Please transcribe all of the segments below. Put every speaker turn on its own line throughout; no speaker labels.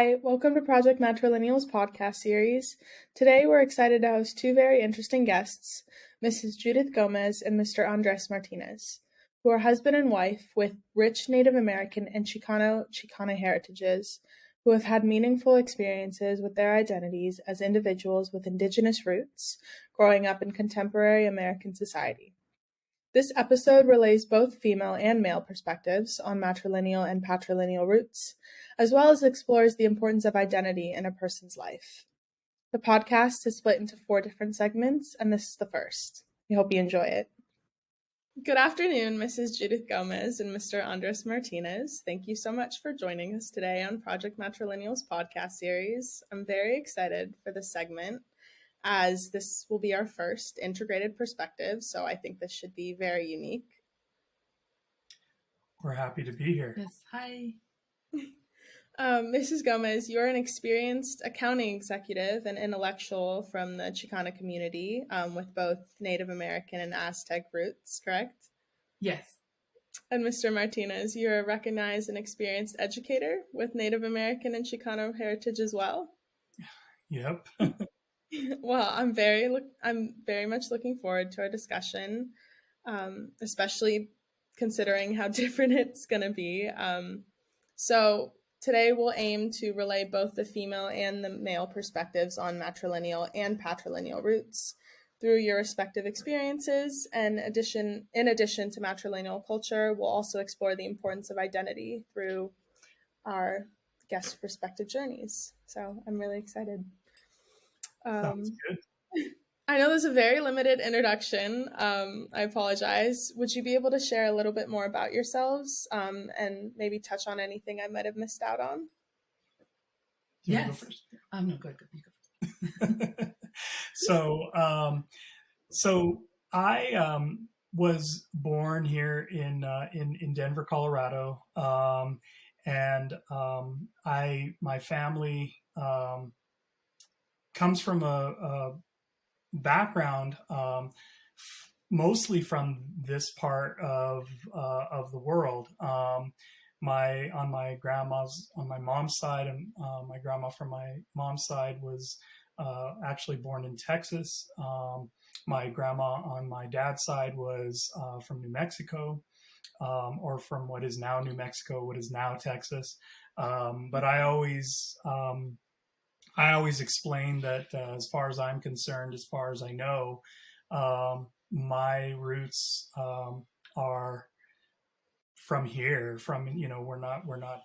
Hi, welcome to Project Matrilineal's podcast series. Today we're excited to host two very interesting guests, Mrs. Judith Gomez and Mr. Andres Martinez, who are husband and wife with rich Native American and Chicana heritages, who have had meaningful experiences with their identities as individuals with Indigenous roots growing up in contemporary American society. This episode relays both female and male perspectives on matrilineal and patrilineal roots, as well as explores the importance of identity in a person's life. The podcast is split into 4 different segments, and this is the first. We hope you enjoy it. Good afternoon, Mrs. Judith Gomez and Mr. Andres Martinez. Thank you so much for joining us today on Project Matrilineal's podcast series. I'm very excited for this segment, as this will be our first integrated perspective, so I think this should be very unique.
We're happy to be here.
Yes, hi.
Mrs. Gomez, you're an experienced accounting executive and intellectual from the Chicana community with both Native American and Aztec roots, correct?
Yes.
And Mr. Martinez, you're a recognized and experienced educator with Native American and Chicano heritage as well?
Yep.
Well, I'm very much looking forward to our discussion, especially considering how different it's going to be. So today we'll aim to relay both the female and the male perspectives on matrilineal and patrilineal roots through your respective experiences. And in addition to matrilineal culture, we'll also explore the importance of identity through our guests' respective journeys. So I'm really excited.
Sounds good.
I know there's a very limited introduction. I apologize. Would you be able to share a little bit more about yourselves and maybe touch on anything I might have missed out on?
Yes. No, go ahead.
So I was born here in Denver, Colorado, and my family comes from a background mostly from this part of the world. On my mom's side, and my grandma from my mom's side was actually born in Texas. My grandma on my dad's side was from New Mexico, or from what is now New Mexico, what is now Texas. But I always explain that as far as I'm concerned, as far as I know, my roots are from here. We're not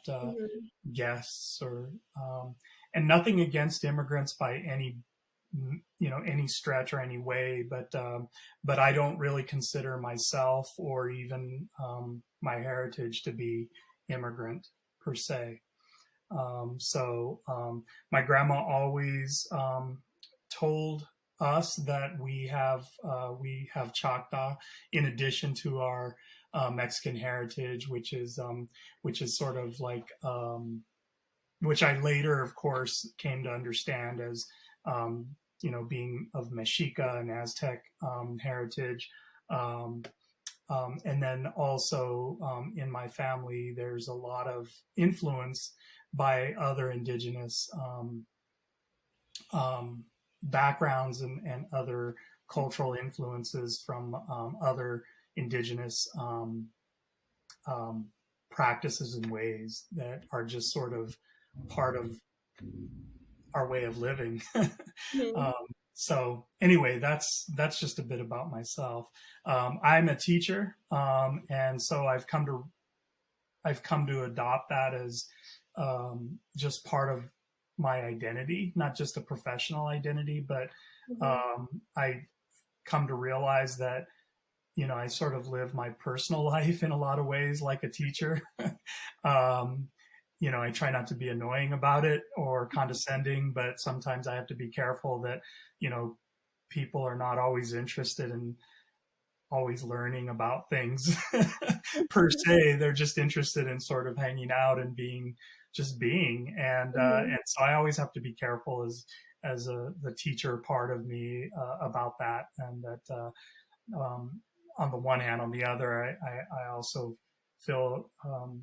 guests, or and nothing against immigrants by any stretch or any way, but I don't really consider myself or even my heritage to be immigrant per se. So my grandma always told us that we have Choctaw in addition to our Mexican heritage, which is sort of like which I later, of course, came to understand as being of Mexica and Aztec heritage. And then also in my family, there's a lot of influence by other indigenous backgrounds and other cultural influences from other indigenous practices and ways that are just sort of part of our way of living. So anyway, that's just a bit about myself. I'm a teacher, and so I've come to adopt that as just part of my identity, not just a professional identity, but I come to realize that I sort of live my personal life in a lot of ways like a teacher. I try not to be annoying about it or condescending, but sometimes I have to be careful that, people are not always interested in always learning about things per se. They're just interested in sort of hanging out and being. And so I always have to be careful as the teacher part of me about that. And that on the one hand, on the other, I also feel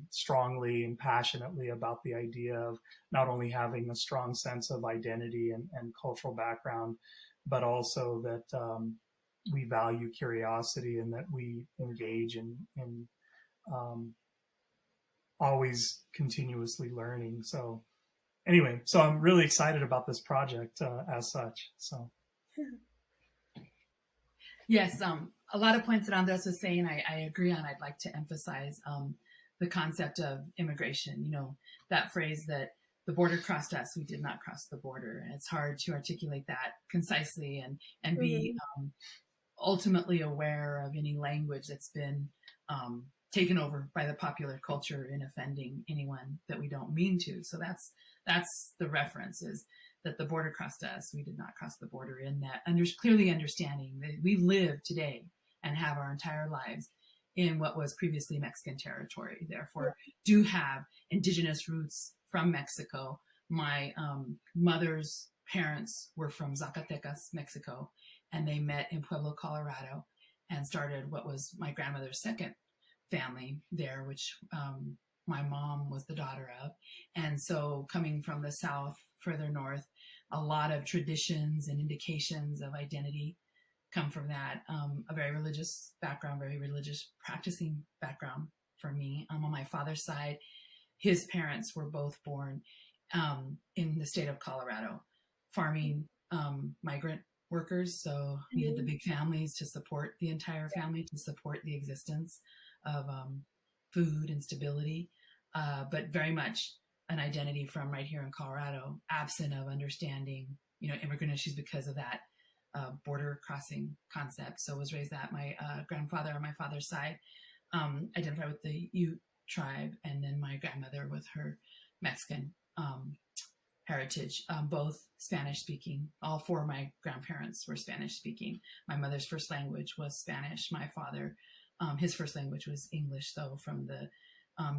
strongly and passionately about the idea of not only having a strong sense of identity and cultural background, but also that we value curiosity and that we engage in always continuously learning. So anyway, so I'm really excited about this project as such. So.
Yes, a lot of points that Andres was saying, I agree on. I'd like to emphasize the concept of immigration. You know, that phrase that the border crossed us, we did not cross the border. And it's hard to articulate that concisely and be ultimately aware of any language that's been taken over by the popular culture in offending anyone that we don't mean to. So that's the reference, is that the border crossed us. We did not cross the border, in that clearly understanding that we live today and have our entire lives in what was previously Mexican territory, therefore do have indigenous roots from Mexico. My mother's parents were from Zacatecas, Mexico, and they met in Pueblo, Colorado, and started what was my grandmother's second family there, which my mom was the daughter of. And so coming from the South, further north, a lot of traditions and indications of identity come from that. A very religious background, very religious practicing background for me. On my father's side, his parents were both born in the state of Colorado, farming migrant workers. So needed the big families to support the entire family, to support the existence of food and stability, but very much an identity from right here in Colorado, absent of understanding, you know, immigrant issues because of that border crossing concept. So was raised that. My grandfather on my father's side identified with the Ute tribe, and then my grandmother with her Mexican heritage, both Spanish speaking. All four of my grandparents were Spanish speaking. My mother's first language was Spanish. My father, his first language was English, though, from the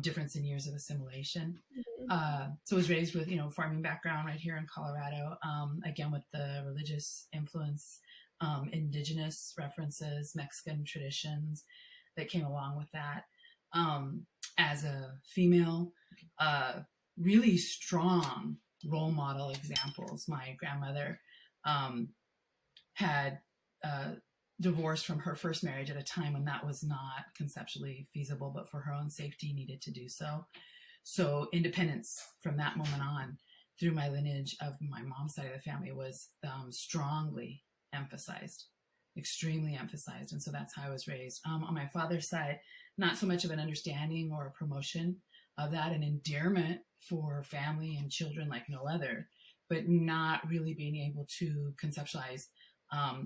difference in years of assimilation. So I was raised with, you know, farming background right here in Colorado, again, with the religious influence, indigenous references, Mexican traditions that came along with that. As a female, really strong role model examples. My grandmother had divorced from her first marriage at a time when that was not conceptually feasible, but for her own safety needed to do so. So independence from that moment on, through my lineage of my mom's side of the family, was strongly emphasized, extremely emphasized. And so that's how I was raised. On my father's side, not so much of an understanding or a promotion of that, an endearment for family and children like no other, but not really being able to conceptualize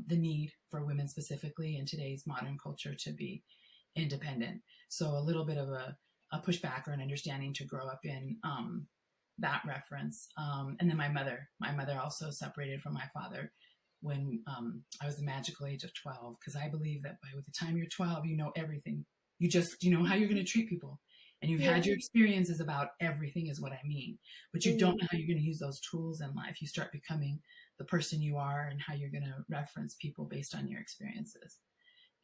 the need for women specifically in today's modern culture to be independent. So a little bit of a pushback or an understanding to grow up in that reference. And then my mother also separated from my father when I was the magical age of 12, because I believe that by the time you're 12, you know everything. You know how you're going to treat people. And you've had your experiences about everything, is what I mean. But you don't know how you're going to use those tools in life. You start becoming the person you are and how you're going to reference people based on your experiences.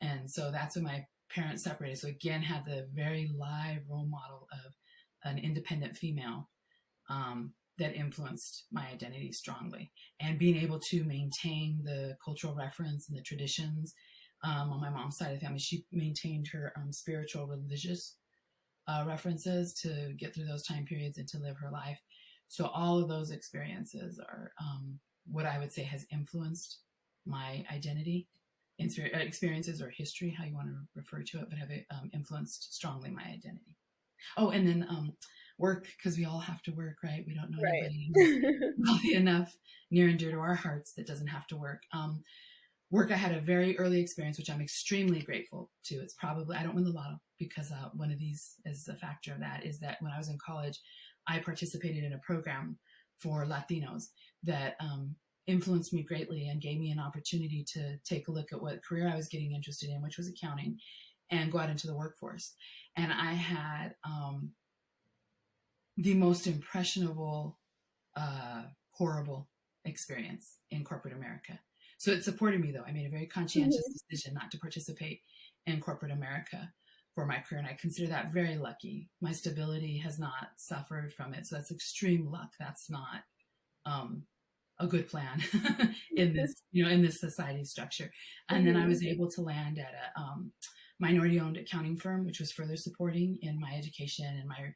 And so that's when my parents separated. So again, had the very live role model of an independent female that influenced my identity strongly. And being able to maintain the cultural reference and the traditions. On my mom's side of the family, she maintained her spiritual, religious references to get through those time periods and to live her life. So all of those experiences are what I would say has influenced my identity, experiences or history, how you want to refer to it, but have influenced strongly my identity. Oh, and then work, because we all have to work, right? We don't know anybody who's wealthy enough, near and dear to our hearts, that doesn't have to work. Work, I had a very early experience, which I'm extremely grateful to. It's probably, I don't win the lotto, because one of these is a factor of that, is that when I was in college, I participated in a program for Latinos that influenced me greatly and gave me an opportunity to take a look at what career I was getting interested in, which was accounting, and go out into the workforce. And I had the most impressionable, horrible experience in corporate America. So it supported me, though. I made a very conscientious decision not to participate in corporate America for my career, and I consider that very lucky. My stability has not suffered from it, so that's extreme luck. That's not a good plan in this society structure. And then I was able to land at a minority-owned accounting firm, which was further supporting in my education and my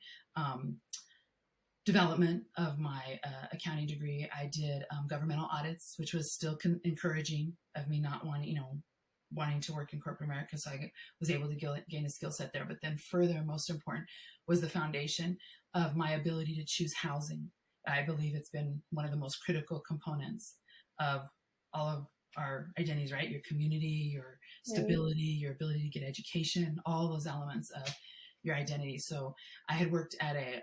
development of my accounting degree. I did governmental audits, which was still encouraging of me not wanting to work in corporate America. So I was able to gain a skill set there. But then further, most important, was the foundation of my ability to choose housing. I believe it's been one of the most critical components of all of our identities, right? Your community, your stability, your ability to get education, all those elements of your identity. So I had worked at a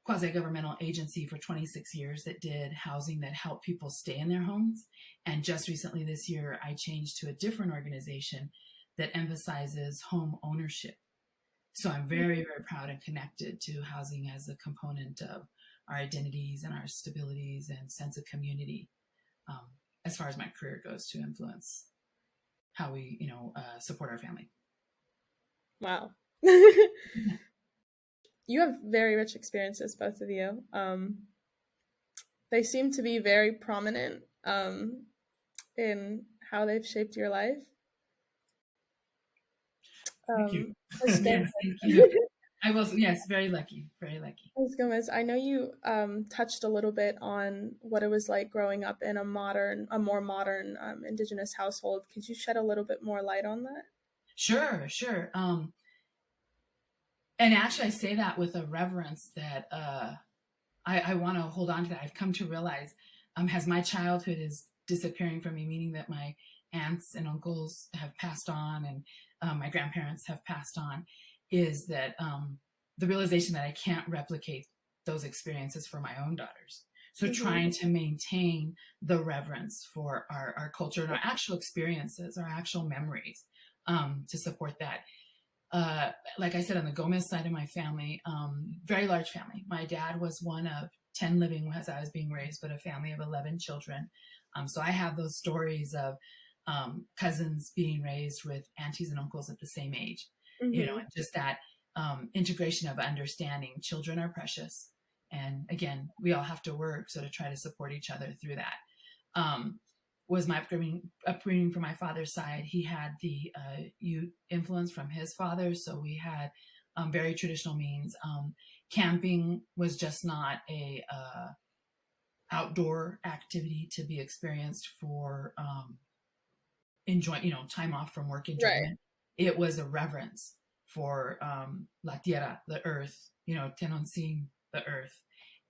quasi-governmental agency for 26 years that did housing that helped people stay in their homes. And just recently this year, I changed to a different organization that emphasizes home ownership. So I'm very, very proud and connected to housing as a component of our identities and our stabilities and sense of community, as far as my career goes, to influence how we, support our family.
Wow. You have very rich experiences, both of you. They seem to be very prominent in how they've shaped your life.
Thank you.
Yes, thank you. I was, very lucky, very lucky.
Ms. Gomez, I know you touched a little bit on what it was like growing up in a more modern Indigenous household. Could you shed a little bit more light on that?
Sure. And actually, I say that with a reverence that I want to hold on to that. I've come to realize as my childhood is disappearing from me, meaning that my aunts and uncles have passed on and my grandparents have passed on, is that the realization that I can't replicate those experiences for my own daughters. So trying to maintain the reverence for our culture and our actual experiences, our actual memories, to support that. Like I said, on the Gomez side of my family, very large family. My dad was one of 10 living as I was being raised, but a family of 11 children. So I have those stories of cousins being raised with aunties and uncles at the same age, and just that integration of understanding children are precious. And again, we all have to work to try to support each other through that. Was my upbringing from my father's side. He had the youth influence from his father. So we had very traditional means. Camping was just not a outdoor activity to be experienced for time off from work enjoyment. Right. It was a reverence for la tierra, the earth, Tenoncin, the earth,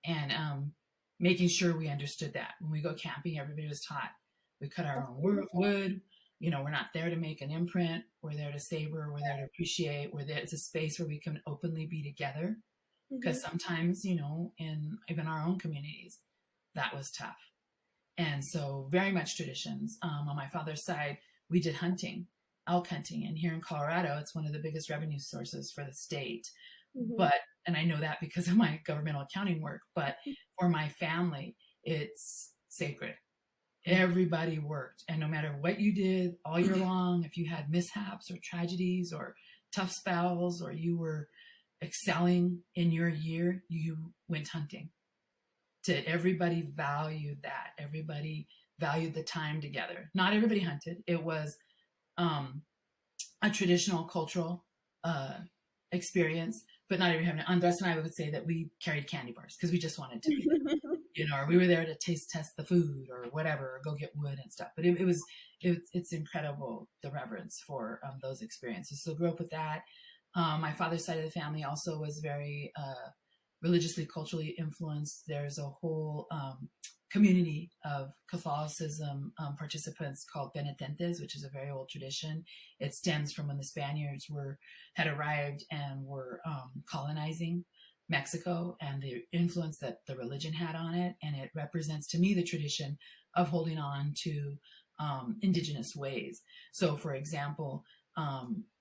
and making sure we understood that. When we go camping, everybody was taught. We cut our own wood. We're not there to make an imprint. We're there to savor. We're there to appreciate. We're there. It's a space where we can openly be together. Because sometimes, in even our own communities, that was tough. And so very much traditions. On my father's side, we did hunting, elk hunting. And here in Colorado, it's one of the biggest revenue sources for the state. And I know that because of my governmental accounting work. But for my family, it's sacred. Everybody worked, and no matter what you did all year long, if you had mishaps or tragedies or tough spells, or you were excelling in your year, you went hunting. Everybody valued that. Everybody valued the time together. Not everybody hunted. It was a traditional cultural experience, but not everybody. Andres and I would say that we carried candy bars because we just wanted to be or we were there to test the food or whatever, or go get wood and stuff. But it's incredible, the reverence for those experiences. So grew up with that. My father's side of the family also was very religiously, culturally influenced. There's a whole community of Catholicism participants called penitentes, which is a very old tradition. It stems from when the Spaniards had arrived and were colonizing Mexico, and the influence that the religion had on it. And it represents to me the tradition of holding on to indigenous ways. So for example,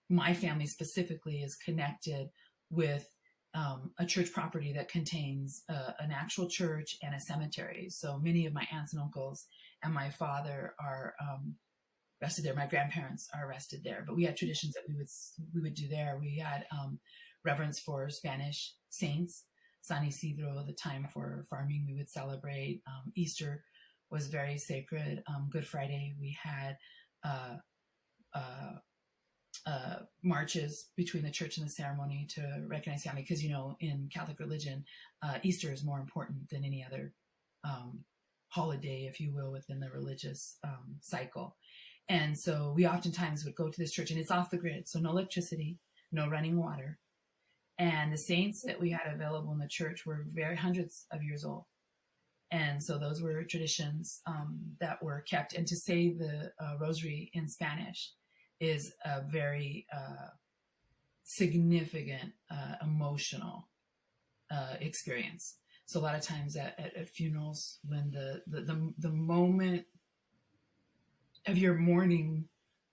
my family specifically is connected with a church property that contains an actual church and a cemetery. So many of my aunts and uncles and my father are rested there. My grandparents are rested there, but we had traditions that we would do there. We had reverence for Spanish saints. San Isidro, the time for farming, we would celebrate. Easter was very sacred. Good Friday, we had marches between the church and the ceremony to recognize family, because in Catholic religion, Easter is more important than any other holiday, if you will, within the religious cycle. And so we oftentimes would go to this church, and it's off the grid, so no electricity, no running water. And the saints that we had available in the church were hundreds of years old. And so those were traditions that were kept. And to say the rosary in Spanish is a very significant emotional experience. So a lot of times at funerals, when the moment of your mourning,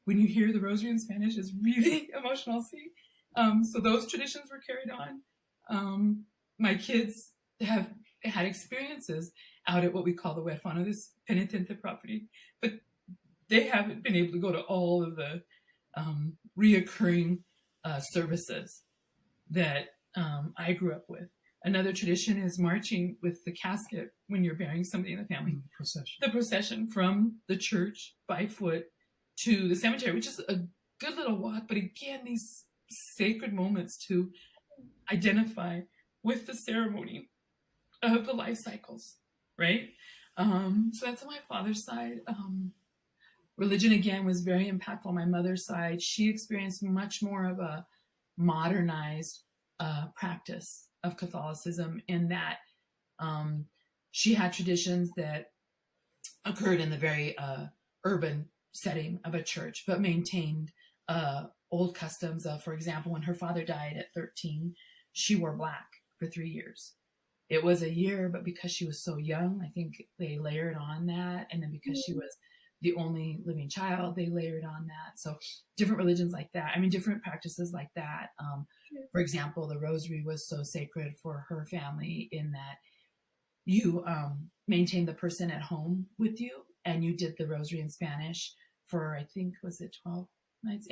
when you hear the rosary in Spanish, is really emotional. See, so those traditions were carried on. My kids have had experiences out at what we call the huérfano, this penitente property, but they haven't been able to go to all of the reoccurring services that I grew up with. Another tradition is marching with the casket when you're burying somebody in the family. The procession from the church by foot to the cemetery, which is a good little walk, but again, these sacred moments to identify with the ceremony of the life cycles, right? So that's on my father's side. Religion, again, was very impactful on my mother's side. She experienced much more of a modernized practice of Catholicism, in that she had traditions that occurred in the very urban setting of a church, but maintained old customs of, for example, when her father died at 13, she wore black for 3 years. It was a year, but because she was so young, I think they layered on that. And then because she was the only living child, they layered on that. So different religions like that. I mean, different practices like that. For example, the rosary was so sacred for her family, in that you maintained the person at home with you, and you did the rosary in Spanish for, I think, was it 12 nights?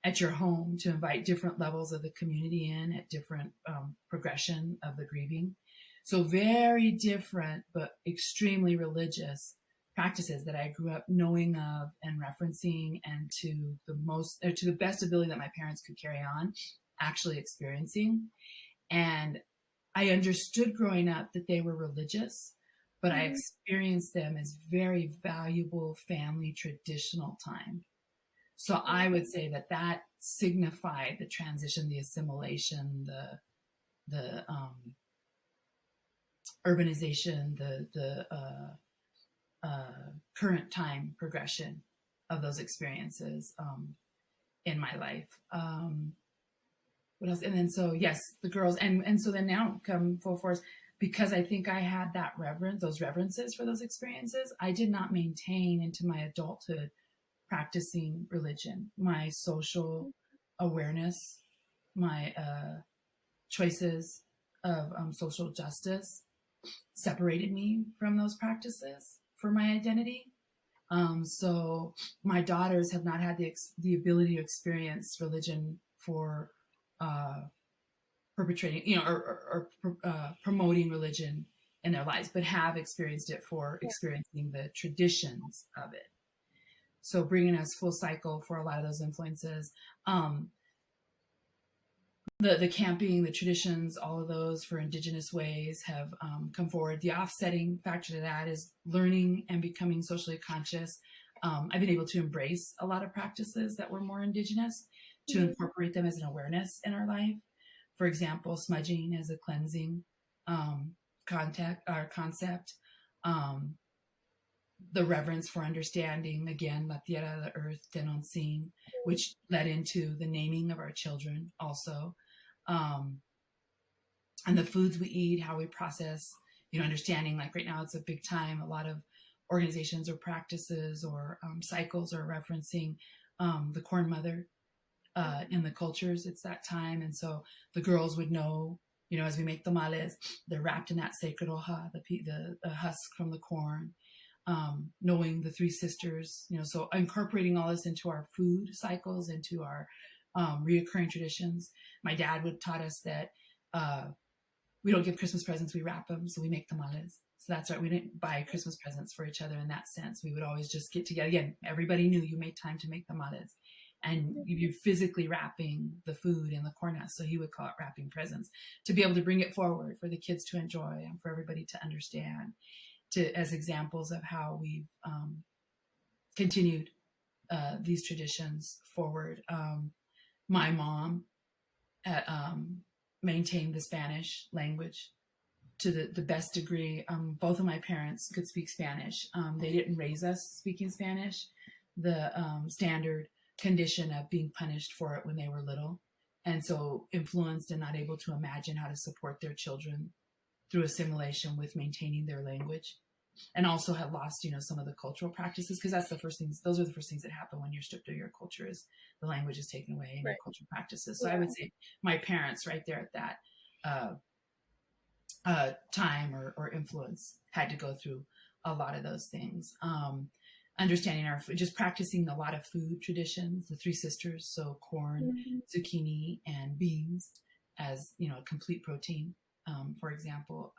At your home, to invite different levels of the community in at different progression of the grieving. So very different, but extremely religious practices that I grew up knowing of and referencing, and to the best ability that my parents could carry on, actually experiencing. And I understood growing up that they were religious, but I experienced them as very valuable family traditional time. So I would say that signified the transition, the assimilation, the urbanization, the current time progression of those experiences in my life. What else? And then the girls, and so then now come full force, because I think I had that those reverences for those experiences. I did not maintain into my adulthood practicing religion. My social awareness, my choices of social justice separated me from those practices for my identity. So my daughters have not had the ability to experience religion for perpetrating, or promoting religion in their lives, but have experienced it for experiencing the traditions of it. So bringing us full cycle for a lot of those influences. The camping, the traditions, all of those for Indigenous ways have come forward. The offsetting factor to that is learning and becoming socially conscious. I've been able to embrace a lot of practices that were more Indigenous, to incorporate them as an awareness in our life. For example, smudging as a cleansing concept. The reverence for understanding, again, La Tierra, the earth, Tenoncin, which led into the naming of our children also. And the foods we eat, how we process, understanding, like right now it's a big time. A lot of organizations or practices or cycles are referencing the corn mother in the cultures. It's that time. And so the girls would know, as we make tamales, they're wrapped in that sacred hoja, the husk from the corn. knowing the three sisters, so incorporating all this into our food cycles, into our reoccurring traditions. My dad would taught us that we don't give Christmas presents, we wrap them, so we make tamales. So that's right, we didn't buy Christmas presents for each other in that sense. We would always just get together. Again, everybody knew you made time to make tamales. And you're physically wrapping the food in the corn husk. So he would call it wrapping presents, to be able to bring it forward for the kids to enjoy and for everybody to understand, as examples of how we've continued these traditions forward. My mom maintained the Spanish language to the best degree. Both of my parents could speak Spanish. They didn't raise us speaking Spanish. The standard condition of being punished for it when they were little, and so influenced and not able to imagine how to support their children through assimilation with maintaining their language, and also had lost some of the cultural practices, because those are the first things that happen when you're stripped of your culture, is the language is taken away and your cultural practices. So I would say my parents right there at that time or influence had to go through a lot of those things. Understanding our food, just practicing a lot of food traditions, the three sisters, so corn, zucchini, and beans as a complete protein, for example.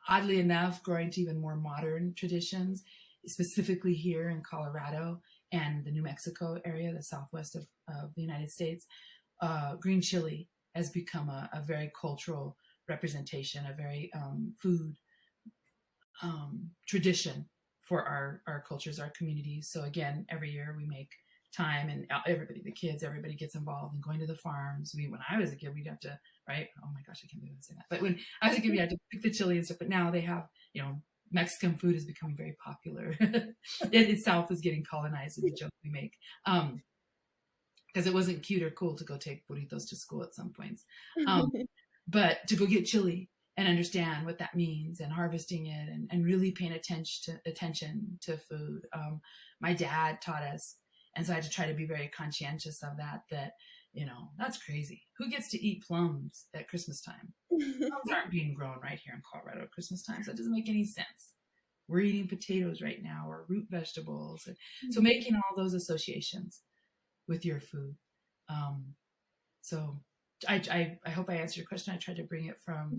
Oddly enough, growing to even more modern traditions, specifically here in Colorado and the New Mexico area, the southwest of the United States, green chili has become a very cultural representation, a very food tradition for our cultures, our communities. So again, every year we make time, and everybody, the kids, everybody gets involved in going to the farms. When I was a kid, we'd have to, right? Oh my gosh, I can't believe I'm saying that. But when I was a kid, we had to pick the chili and stuff. But now they have, Mexican food is becoming very popular. The South is getting colonized, is a joke we make. Because it wasn't cute or cool to go take burritos to school at some points. But to go get chili and understand what that means, and harvesting it, and really paying attention to food. My dad taught us, and so I had to try to be very conscientious of that, that's crazy. Who gets to eat plums at Christmas time? Plums aren't being grown right here in Colorado at Christmas time, so that doesn't make any sense. We're eating potatoes right now, or root vegetables. So making all those associations with your food. So I hope I answered your question. I tried to bring it from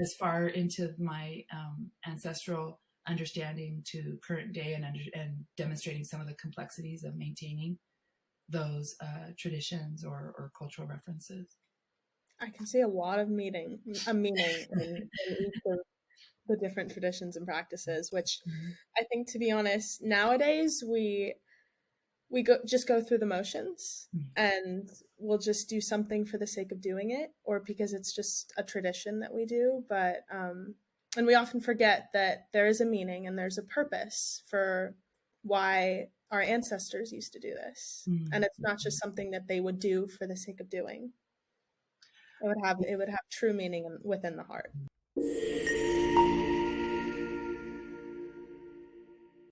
as far into my ancestral understanding to current day, and demonstrating some of the complexities of maintaining those traditions or cultural references.
I can see a lot of meaning in each of the different traditions and practices, which I think, to be honest, nowadays we just go through the motions, and we'll just do something for the sake of doing it, or because it's just a tradition that we do. But and we often forget that there is a meaning and there's a purpose for why our ancestors used to do this, and it's not just something that they would do for the sake of doing. It would have true meaning within the heart.